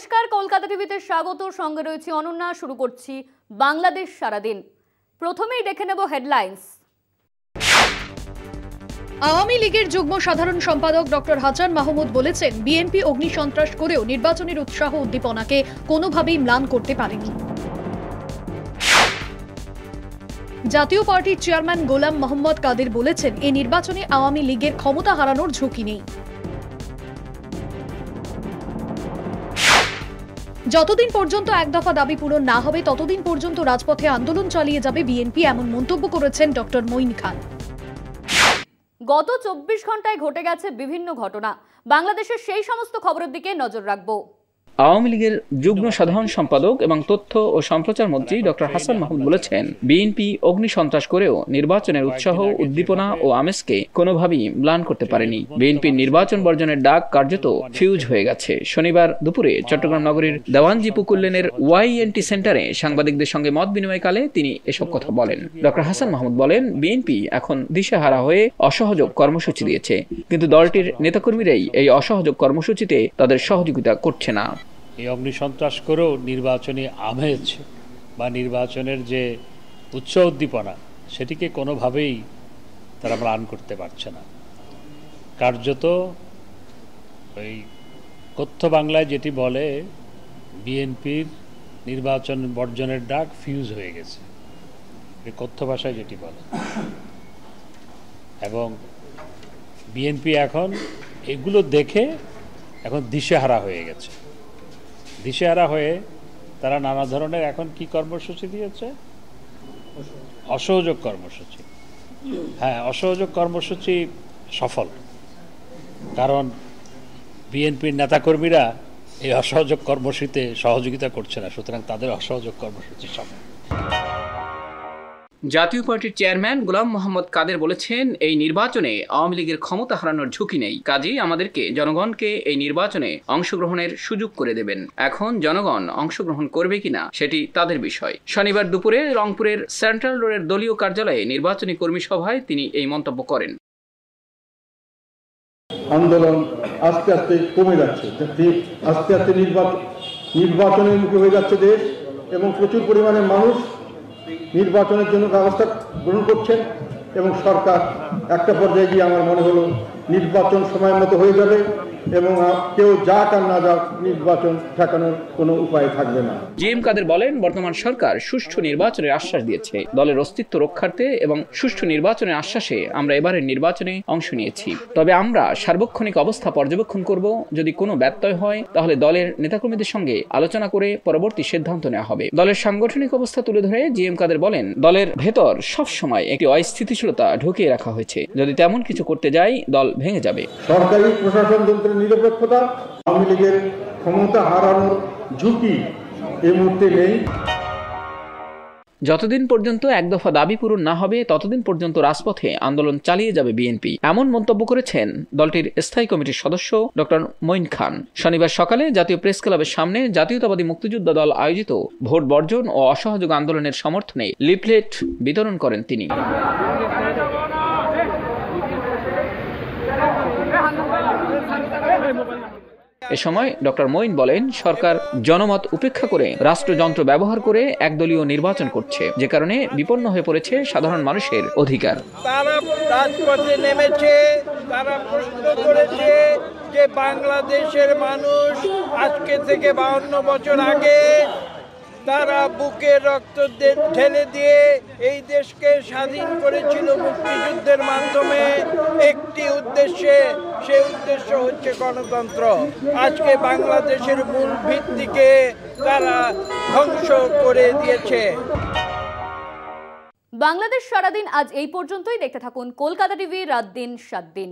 নমস্কার, কলকাতা টিভিতে স্বাগত। সঙ্গে রয়েছে অনন্যা। শুরু করছি বাংলাদেশ সারাদিন। প্রথমেই দেখে নেব হেডলাইন্স। আওয়ামী লীগের যুগ্ম সাধারণ সম্পাদক ডক্টর হাসান মাহমুদ বলেছেন, বিএনপি অগ্নিসন্ত্রাস করেও নির্বাচনের উৎসাহ উদ্দীপনাকে কোনোভাবেই ম্লান করতে পারেনি। জাতীয় পার্টির চেয়ারম্যান গোলাম মোহাম্মদ কাদের বলেছেন, এই নির্বাচনে আওয়ামী লীগের ক্ষমতা হারানোর ঝুঁকি নেই। যতদিন পর্যন্ত এক দফা দাবি পূরণ না হবে ততদিন পর্যন্ত রাজপথে আন্দোলন চালিয়ে যাবে বিএনপি, এমন মন্তব্য করেছেন ডক্টর মঈন খান। গত 24 ঘন্টায় ঘটে গেছে বিভিন্ন ঘটনা। বাংলাদেশের সেই সমস্ত খবরের দিকে নজর রাখবো। আওয়ামী লীগের যুগ্ম সাধারণ সম্পাদক এবং তথ্য ও সম্প্রচার মন্ত্রী ডক্টর হাসান মাহমুদ বলেছেন, বিএনপি অগ্নিসন্ত্রাস করেও নির্বাচনের উৎসাহ উদ্দীপনা ও আমেজকে কোনোভাবেই ম্লান করতে পারেনি। বিএনপির নির্বাচন বর্জনের ডাক কার্যত ফিউজ হয়ে গেছে। শনিবার দুপুরে চট্টগ্রাম নগরীর দেওয়ানজি পুকুর লেনের YNT সেন্টারে সাংবাদিকদের সঙ্গে মত বিনিময়কালে তিনি এসব কথা বলেন। ডক্টর হাসান মাহমুদ বলেন, বিএনপি এখন দিশেহারা হয়ে অসহযোগ কর্মসূচি দিয়েছে, কিন্তু দলটির নেতাকর্মীরাই এই অসহযোগ কর্মসূচিতে তাদের সহযোগিতা করছে না। এই অগ্নিসন্ত্রাস করেও নির্বাচনী আমেজ বা নির্বাচনের যে উচ্চ উদ্দীপনা সেটিকে কোনোভাবেই তারা ম্লান করতে পারছে না। কার্যত ওই কথ্য বাংলায় যেটি বলে, বিএনপির নির্বাচন বর্জনের ডাক ফিউজ হয়ে গেছে, এই কথ্য ভাষায় যেটি বলে। এবং বিএনপি এখন এগুলো দেখে এখন দিশেহারা হয়ে গেছে। দিশেহারা হয়ে তারা নানা ধরনের এখন কি কর্মসূচি দিয়েছে? অসহযোগ কর্মসূচি। হ্যাঁ, অসহযোগ কর্মসূচি সফল, কারণ বিএনপির নেতাকর্মীরা এই অসহযোগ কর্মসূচিতে সহযোগিতা করছে না, সুতরাং তাদের অসহযোগ কর্মসূচি সফল। জাতীয় পার্টির চেয়ারম্যান গোলাম মোহাম্মদ কাদের বলেছেন, এই নির্বাচনে আওয়ামী লীগের ক্ষমতা হারানোর ঝুঁকি নেই, কাজেই আমাদেরকে জনগণকে এই নির্বাচনে অংশগ্রহণের সুযোগ করে দেবেন। এখন জনগণ অংশগ্রহণ করবে কিনা সেটি তাদের বিষয়। শনিবার দুপুরে রংপুরের সেন্ট্রাল রোডের দলীয় কার্যালয়ে নির্বাচনী কর্মী সভায় তিনি এই মন্তব্য করেন। আন্দোলন আস্তে আস্তে কমে যাচ্ছে, আস্তে আস্তে নির্বাচনের মুখে হয়ে যাচ্ছে দেশ, এবং প্রচুর পরিমাণে মানুষ নির্বাচনের জন্য ব্যবস্থা গ্রহণ করছেন, এবং সরকার একটা পর্যায়ে গিয়ে আমার মনে হলো নির্বাচন সময় মতো হয়ে যাবে এবং কেউ যাক আর না যাক নির্বাচন ঠেকানোর কোনো উপায় থাকবে না। জিএম কাদের বলেন, বর্তমান সরকার সুষ্ঠু নির্বাচনের আশ্বাস দিয়েছে। দলের অস্তিত্ব রক্ষার্থে এবং সুষ্ঠু নির্বাচনের আশ্বাসে আমরা এবারের নির্বাচনে অংশ নিয়েছি। তবে আমরা সার্বক্ষণিক অবস্থা পর্যবেক্ষণ করব। যদি কোনো ব্যত্যয় হয় তাহলে দলের নেতাকর্মীদের সঙ্গে আলোচনা করে পরবর্তী সিদ্ধান্ত নেওয়া হবে। দলের সাংগঠনিক অবস্থা তুলে ধরে জিএম কাদের বলেন, দলের ভেতর সবসময় একটি অস্থিতিশীলতা ঢুকিয়ে রাখা হয়েছে। যদি তেমন কিছু করতে যাই দল ভেঙে যাবে। সরকারি প্রশাসন যন্ত্রের নিরপেক্ষতা, আওয়ামী লীগের ক্ষমতা হারানোর ঝুঁকি এই মুহূর্তে নেই। যতদিন পর্যন্ত এক দফা দাবি পূরণ না হবে ততদিন পর্যন্ত রাজপথে আন্দোলন চালিয়ে যাবে বিএনপি, এমন মন্তব্য করেছেন দলটির স্থায়ী কমিটির সদস্য ডক্টর মঈন খান। শনিবার সকালে জাতীয় প্রেস ক্লাবের সামনে জাতীয়তাবাদী মুক্তিযোদ্ধা দল আয়োজিত ভোট বর্জন ও অসহযোগ আন্দোলনের সমর্থনে লিফলেট বিতরণ করেন তিনি। এ সময় ডক্টর মঈন বলেন, সরকার জনমত উপেক্ষা করে রাষ্ট্রযন্ত্র ব্যবহার করে একদলীয় নির্বাচন করছে, যে কারণে বিপন্ন হয়ে পড়েছে সাধারণ মানুষের অধিকার। তারা রাজপথে নেমেছে, তারা প্রশ্ন করেছে যে বাংলাদেশের মানুষ আজকে থেকে 52 বছর আগে তারা বুকে রক্ত ঢেলে দিয়ে এই দেশকে স্বাধীন করেছিল মুক্তিযুদ্ধের মাধ্যমে একটি উদ্দেশ্যে, সেই উদ্দেশ্য হচ্ছে গণতন্ত্র। আজকে বাংলাদেশের মূল ভিত্তিকে তারা ধ্বংস করে দিয়েছে। বাংলাদেশ সারাদিন আজ এই পর্যন্তই। দেখতে থাকুন কলকাতা টিভি, রাত দিন 7 দিন।